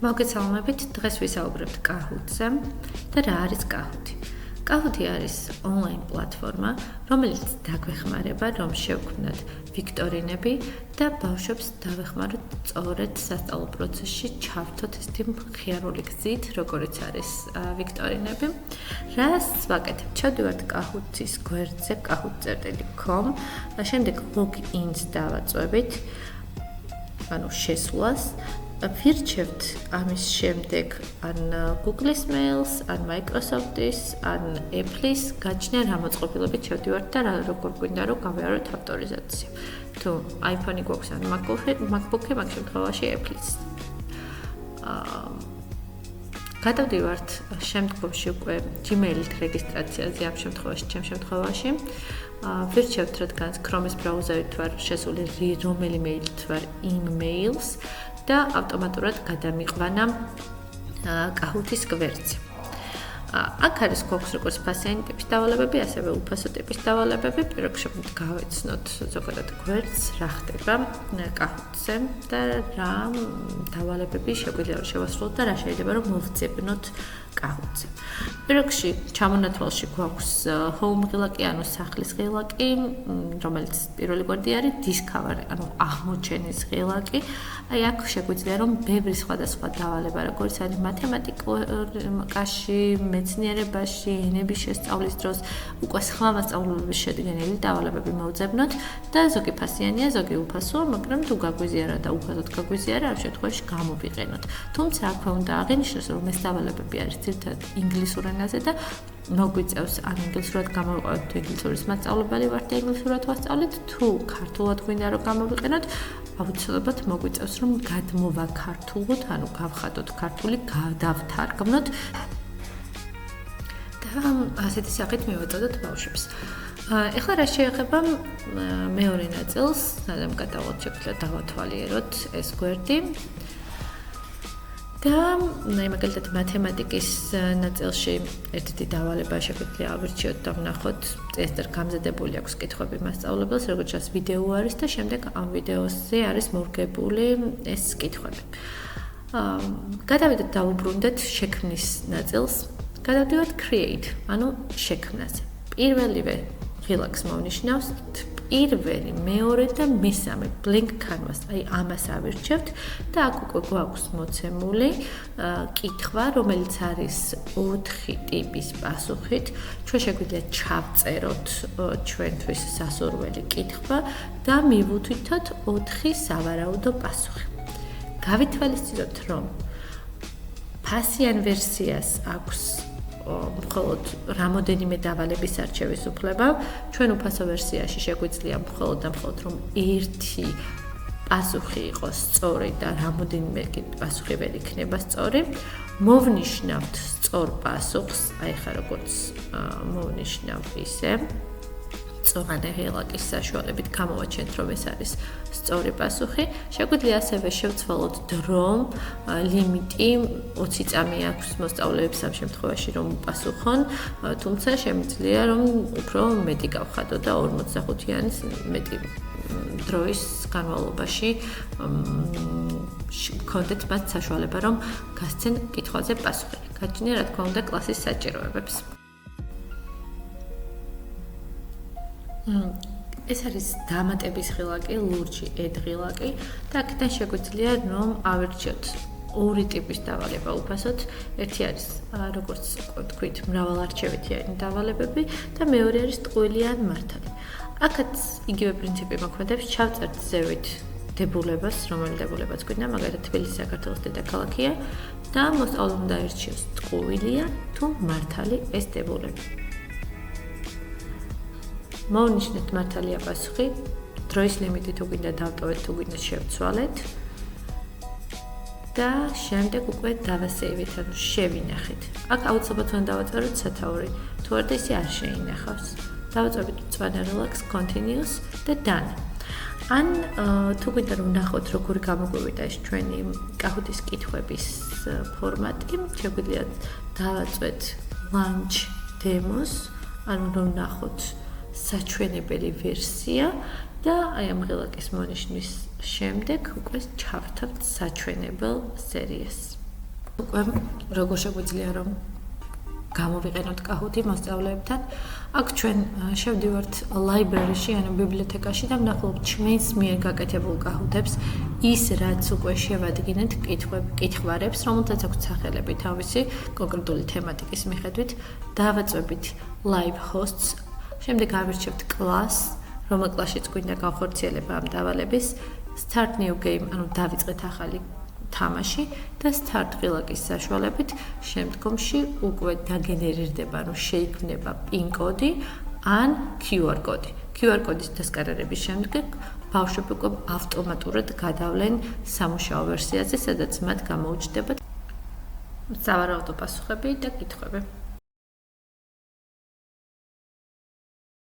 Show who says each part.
Speaker 1: მოგესალმებით, დღეს ვისაუბრებთ Kahoot-ზე და რა არის Kahoot-ი. Kahoot-ი არის ონლაინ პლატფორმა, რომელიც დაგვეხმარება, რომ შევქმნათ ვიქტორინები და ბავშვებს დავეხმაროთ სწორედ სასწავლო პროცესში ჩავრთოთ ესეთი მხიარული გზით, როგორიც არის ვიქტორინები. რას ვაკეთებ? ჩავდივართ Kahoot-ის გვერდზე kahoot.com, შემდეგ login-ს დავაწვევით, ანუ შესვლას. ვირჩევთ ამის შემდეგ ან Google-ის mail-ს, ან Microsoft-ის, ან Apple-ის გაჩნია რა მოწყობილობით შევდივართ და როგორ გვინდა რომ გავიაროთ ავტორიზაცია. თუ iPhone-ი გვაქვს ან MacBook-ი, მაგ შემთხვევაში Apple-ის. გადავდივართ შემდგომში უკვე Gmail-ით რეგისტრაციაზე ამ შემთხვევაში, ჩემ შემთხვევაში. ვირჩევთ, რადგანაც Chrome-ის ბრაუზერით ვარ შესული რომელი მეილით ვარ იმ mail-ს და ავტომატურად გადამიყვანა Kahoot-ის გვერდზე. აქ არის გვაქვს როგორც ფასიანი ტიპის დავალებები, ასევე უფასო ტიპის დავალებები. პირველ რიგში გავეცნოთ ზოგადად გვერდს, რა ხდება Kahoot-ზე და რა დავალებები შეგვიძლია რომ შევასრულოთ და რა შეიძლება რომ მოვძებნოთ Kahoot-ზე. პირველ რიგში ჩამონათვალში გვაქვს home ღილაკი, ანუ სახლის ღილაკი, რომელიც პირველი გვერდი არის discover, ანუ აღმოჩენის ღილაკი. აი აქ შეგვიძლია რომ ბევრი სხვადასხვა დავალება, როგორც არის მათემატიკაში, მეცნიერებაში, ენების შესწავლის დროს, უკვე სხვა მასწავლებლების შედგენილი დავალებები მოვძებნოთ და ზოგი ფასიანია, ზოგი უფასოა, მაგრამ თუ გაგვიზიარა და უფასოდ გაგვიზიარა, ამ შემთხვევაში გამოვიყენოთ. თუმცა აქვე უნდა აღინიშნოს, რომ ეს დავალებები არის ძირითადად ინგლისურ ენაზე და მოგვიწევს ან ინგლისურად გამოვიყენოთ, თუ ინგლისურის მასწავლებელი ვართ და ინგლისურად ვასწავლეთ, თუ ქართულად გვინდა რომ გამოვიყენოთ, აუცილებლად მოგვიწევს რომ გადმოვაქართულოთ, ანუ გავხატოთ ქართული, დავთარგმნოთ და ასეთი სახით მივაწოდოთ ბავშვებს. ეხლა რა შეეხება მეორე ნაწილს, სადაც გადავვალთ შეგვიძლია დავათვალიეროთ ეს გვერდი. და მაგალითად მათემატიკის ნაწილში ერთ-ერთი დავალება შეგვიძლია ავირჩიოთ და ვნახოთ წესდერ გამზადებული აქვს კითხვები მასწავლებელს, როგორც ჩანს ვიდეო არის და შემდეგ ამ ვიდეოზე არის მორგებული ეს კითხვები. გადავიდეთ დავუბრუნდეთ შექმნის ნაწილს. გადავდივართ create, ანუ შექმნაზე. პირველივე ღილაკს მოვნიშნავს პირველი, მეორე და მესამე blank canvas, აი ამას ავირჩევთ და აქ უკვე გვაქვს მოცემული კითხვა, რომელიც არის 4 ტიპის პასუხით. ჩვენ შეგვიძლია ჩავწეროთ ჩვენთვის სასურველი კითხვა და მივუთითოთ 4 სავარაუდო პასუხი. გავითვალისწინოთ, რომ ფასიან ვერსიას აქვს მხოლოდ რამოდენიმე დავალების არჩევის უფლება. ჩვენ უფასო ვერსიაში შეგვიძლია მხოლოდ და მხოლოდ რომ ერთი პასუხი იყოს სწორი და რამოდენიმე პასუხი ვერ იქნება სწორი. მოვნიშნავთ სწორ პასუხს, აი ხა როგორც მოვნიშნავ ისე წონადე ღილაკის საშუალებით გამოვაჩენთ, რომ ეს არის სწორი პასუხი. შეგვიძლია ასევე შევცვალოთ დრო, ლიმიტი 20 წამი აქვს მოსწავლეებს ამ შემთხვევაში რომ უპასუხონ, თუმცა შემიძლია რომ უფრო მეტი გავხადოთ და 45-იანის მეტი დროის განმავლობაში გქონდეთ მათ საშუალება რომ გასცენ კითხვაზე პასუხი. გაჩნია რა თქმა უნდა კლასის საჭიროებებს. ეს არის დამატების ღილაკი, ლურჯი ედღილაკი და აქედან შეგვიძლია რომ ავირჩიოთ ორი ტიპის დავალება უფასოდ. ერთი არის როგორც თქვით, მრავალარჩევითიანი დავალებები და მეორე არის ტყუილი ან მართალი. აქაც იგივე პრინციპი მოქმედებს, ჩავწერთ ზევით დებულებას, რომელი დებულებაც გვინდა, მაგალითად თბილისი საქართველოს დედაქალაქია და მოსწავლემ უნდა აირჩიოს ტყუილია თუ მართალი ეს დებულება. მოვნიშნეთ მართალია პასუხი, დროის ლიმიტი თუ გვინდა დავტოვეთ, თუ გვინდა შევცვალეთ და შემდეგ უკვე დავასეივით, ანუ შევინახეთ. აქ აუცილებლად უნდა დავაწეროთ სათაური, თუ არა ისე არ შეინახავს. დავაწვევით მწვანე რელაქს, continuous და done. ან თუ გვინდა რომ ვნახოთ როგორი გამოგვივიდა ეს ჩვენი Kahoot-ის კითხვების ფორმატი, შეგვიძლია დავაწვეთ launch demos, ანუ რომ ვნახოთ საჩვენებელი ვერსია და აი ამ ღილაკის მონიშნვის შემდეგ უკვე ჩავრთავთ საჩვენებელ სერიას. უკვე როგორ შეგვიძლია რომ გამოვიყენოთ Kahoot-ი მოსწავლეებთან. აქ ჩვენ შევდივართ library-ში, ანუ ბიბლიოთეკაში და ვნახულობთ ჩვენს მიერ გაკეთებულ Kahoot-ებს, ის რაც უკვე შევადგინეთ კითხვარებს, რომელთაც აქვს სახელები თავისი კონკრეტული თემატიკის მიხედვით, დავაწვევით live hosts, შემდეგ ავირჩევთ class, რომელ კლასშიც გვინდა გავხორციელება ამ დავალების, start new game, ანუ დავიწყეთ ახალი თამაში და start ღილაკის საშუალებით შემდგომში უკვე დაგენერირდება, ანუ შეიქმნება PIN კოდი ან QR კოდი. QR კოდის დასკარერების შემდეგ ბავშვები უკვე ავტომატურად გადავლენ სამუშაო ვერსიაზე, სადაც მათ გამოუჩნდებათ სავარაუდო პასუხები და კითხვები.